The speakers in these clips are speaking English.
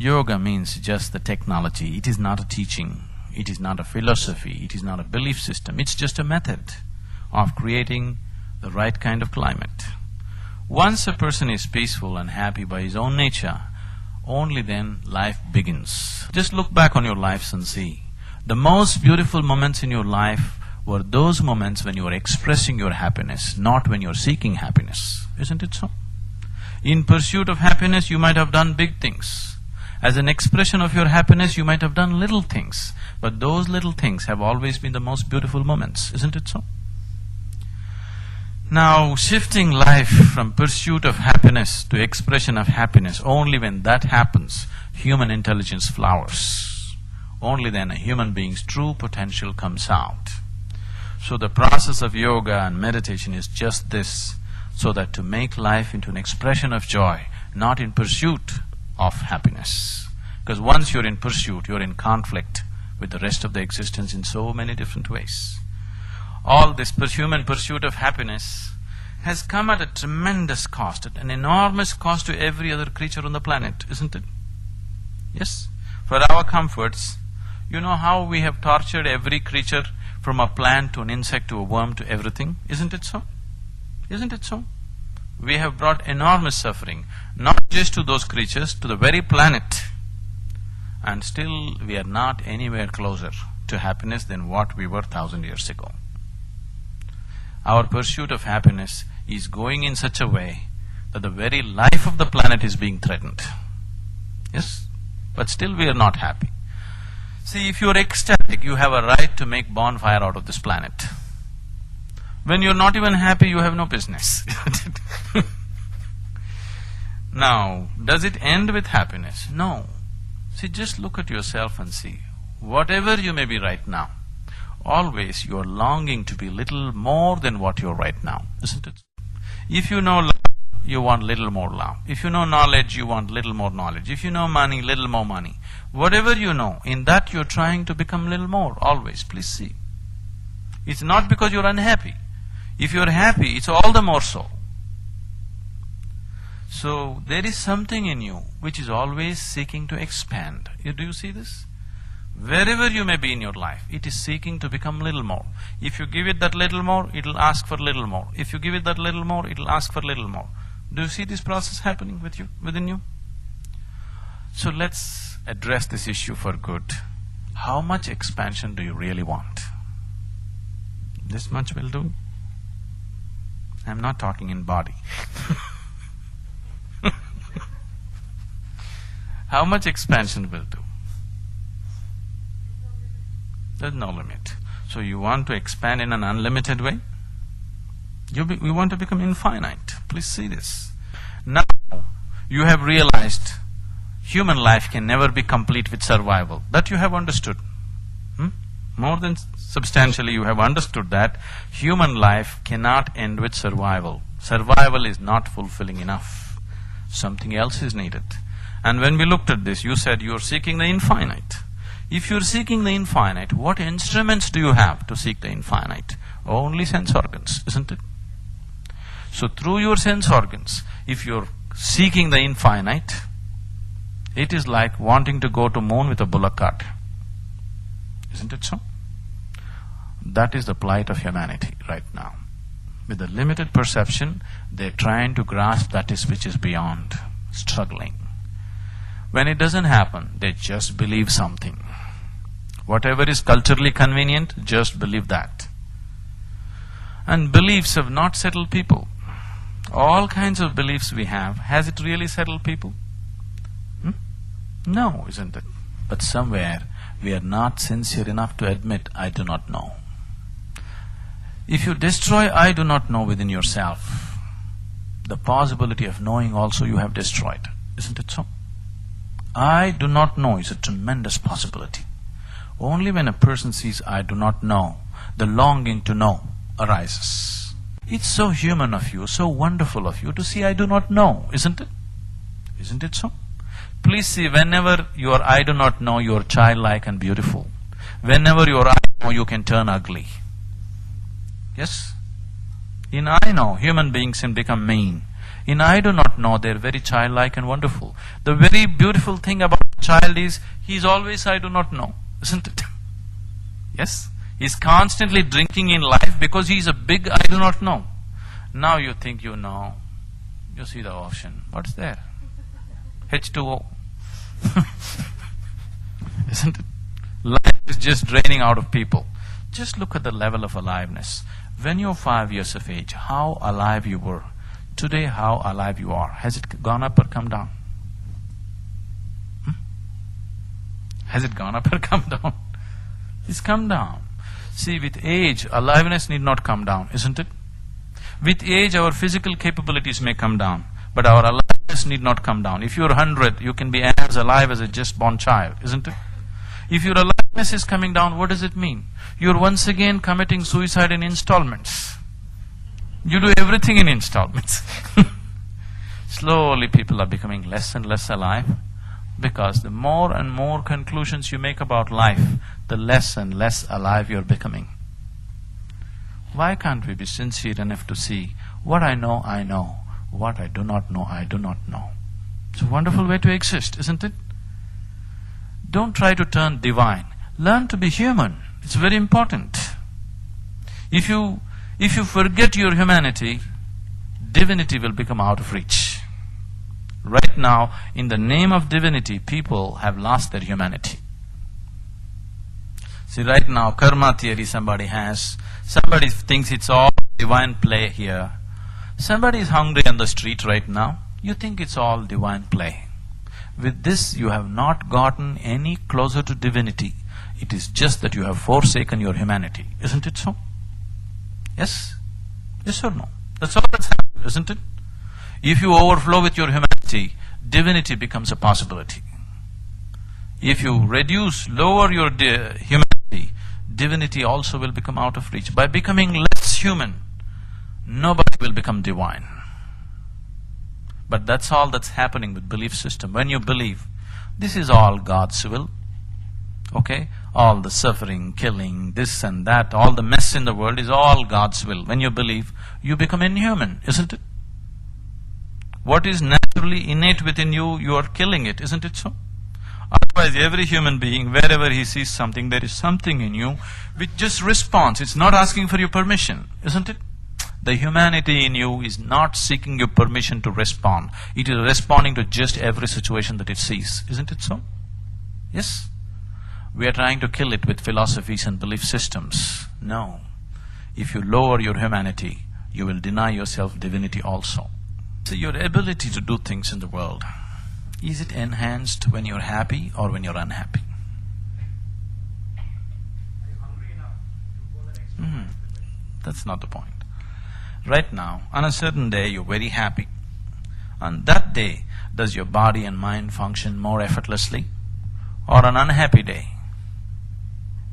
Yoga means just the technology. It is not a teaching. It is not a philosophy. It is not a belief system. It's just a method of creating the right kind of climate. Once a person is peaceful and happy by his own nature, only then life begins. Just look back on your lives and see. The most beautiful moments in your life were those moments when you were expressing your happiness, not when you're seeking happiness. Isn't it so? In pursuit of happiness, you might have done big things. As an expression of your happiness, you might have done little things. But those little things have always been the most beautiful moments. Isn't it so? Now, shifting life from pursuit of happiness to expression of happiness, only when that happens, human intelligence flowers. Only then a human being's true potential comes out. So the process of yoga and meditation is just this, so that to make life into an expression of joy, not in pursuit of happiness. Because once you're in pursuit, you're in conflict with the rest of the existence in so many different ways. All this human pursuit of happiness has come at a tremendous cost, at an enormous cost to every other creature on the planet, isn't it? Yes? For our comforts, you know how we have tortured every creature, from a plant to an insect to a worm to everything, isn't it so? Isn't it so? We have brought enormous suffering, not just to those creatures, to the very planet. And still we are not anywhere closer to happiness than what we were 1,000 years ago. Our pursuit of happiness is going in such a way that the very life of the planet is being threatened. Yes? But still we are not happy. See, if you're ecstatic, you have a right to make bonfire out of this planet. When you're not even happy, you have no business. Now, does it end with happiness? No. See, just look at yourself and see. Whatever you may be right now, always you're longing to be little more than what you're right now, isn't it? If you know love, you want little more love. If you know knowledge, you want little more knowledge. If you know money, little more money. Whatever you know, in that you're trying to become little more, always, please see. It's not because you're unhappy. If you're happy, it's all the more so. So, there is something in you which is always seeking to expand. Do you see this? Wherever you may be in your life, it is seeking to become little more. If you give it that little more, it'll ask for little more. If you give it that little more, it'll ask for little more. Do you see this process happening with you, within you? So let's address this issue for good. How much expansion do you really want? This much will do? I'm not talking in body. How much expansion will do? There's no limit. So you want to expand in an unlimited way? We want to become infinite. Please see this. Now you have realized human life can never be complete with survival. That you have understood. More than substantially you have understood that human life cannot end with survival. Survival is not fulfilling enough. Something else is needed. And when we looked at this, you said you are seeking the infinite. If you are seeking the infinite, what instruments do you have to seek the infinite? Only sense organs, isn't it? So through your sense organs, if you're seeking the infinite, it is like wanting to go to moon with a bullock cart. Isn't it so? That is the plight of humanity right now. With a limited perception, they're trying to grasp that which is beyond, struggling. When it doesn't happen, they just believe something. Whatever is culturally convenient, just believe that. And beliefs have not settled people. All kinds of beliefs we have, has it really settled people? No, isn't it? But somewhere we are not sincere enough to admit, I do not know. If you destroy I do not know within yourself, the possibility of knowing also you have destroyed. Isn't it so? I do not know is a tremendous possibility. Only when a person sees I do not know, the longing to know arises. It's so human of you, so wonderful of you to see I do not know, isn't it? Isn't it so? Please see, whenever you are I do not know, you are childlike and beautiful. Whenever you are I know, you can turn ugly. Yes? In I know, human beings can become mean. In I do not know, they are very childlike and wonderful. The very beautiful thing about child is, he's always I do not know, isn't it? Yes? He's constantly drinking in life because he's a big I do not know. Now you think you know. You see the ocean. What's there? H2O. Isn't it? Life is just draining out of people. Just look at the level of aliveness. When you're 5 years of age, how alive you were. Today, how alive you are. Has it gone up or come down? Has it gone up or come down? It's come down. See, with age, aliveness need not come down, isn't it? With age, our physical capabilities may come down, but our aliveness need not come down. If you're 100, you can be as alive as a just born child, isn't it? If your aliveness is coming down, what does it mean? You're once again committing suicide in installments. You do everything in installments. Slowly people are becoming less and less alive, because the more and more conclusions you make about life, the less and less alive you're becoming. Why can't we be sincere enough to see, what I know, what I do not know, I do not know. It's a wonderful way to exist, isn't it? Don't try to turn divine. Learn to be human. It's very important. If you forget your humanity, divinity will become out of reach. Right now, in the name of divinity, people have lost their humanity. See, right now, karma theory somebody has. Somebody thinks it's all divine play here. Somebody is hungry on the street right now. You think it's all divine play. With this, you have not gotten any closer to divinity. It is just that you have forsaken your humanity. Isn't it so? Yes? Yes or no? That's all that's happened, isn't it? If you overflow with your humanity, divinity becomes a possibility. If you lower your humanity, divinity also will become out of reach. By becoming less human, nobody will become divine. But that's all that's happening with belief system. When you believe, this is all God's will, okay? All the suffering, killing, this and that, all the mess in the world is all God's will. When you believe, you become inhuman, isn't it? What is naturally innate within you, you are killing it, isn't it so? Otherwise, every human being, wherever he sees something, there is something in you which just responds. It's not asking for your permission, isn't it? The humanity in you is not seeking your permission to respond. It is responding to just every situation that it sees, isn't it so? Yes? We are trying to kill it with philosophies and belief systems. No. If you lower your humanity, you will deny yourself divinity also. So your ability to do things in the world, is it enhanced when you're happy or when you're unhappy? Are you hungry enough to go the next mile? That's not the point. Right now, on a certain day, you're very happy. On that day, does your body and mind function more effortlessly? Or an unhappy day?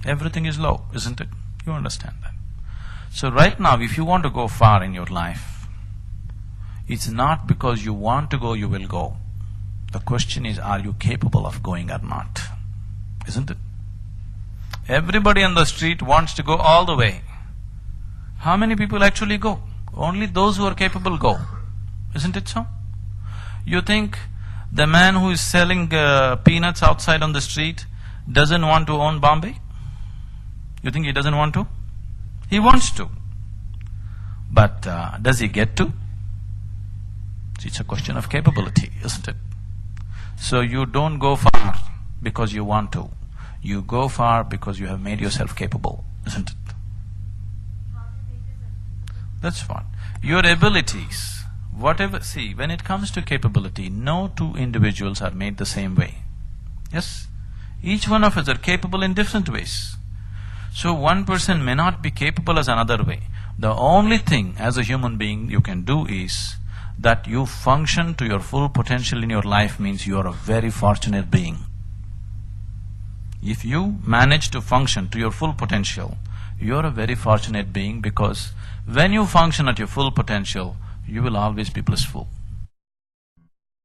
Everything is low, isn't it? You understand that. So right now, if you want to go far in your life, it's not because you want to go, you will go. The question is, are you capable of going or not? Isn't it? Everybody on the street wants to go all the way. How many people actually go? Only those who are capable go. Isn't it so? You think the man who is selling peanuts outside on the street doesn't want to own Bombay? You think he doesn't want to? He wants to. But does he get to? It's a question of capability, isn't it? So you don't go far because you want to. You go far because you have made yourself capable, isn't it? That's what. Your abilities, whatever, see, when it comes to capability, no two individuals are made the same way. Yes? Each one of us are capable in different ways. So one person may not be capable as another way. The only thing as a human being you can do is that you function to your full potential in your life means you are a very fortunate being. If you manage to function to your full potential, you are a very fortunate being, because when you function at your full potential, you will always be blissful.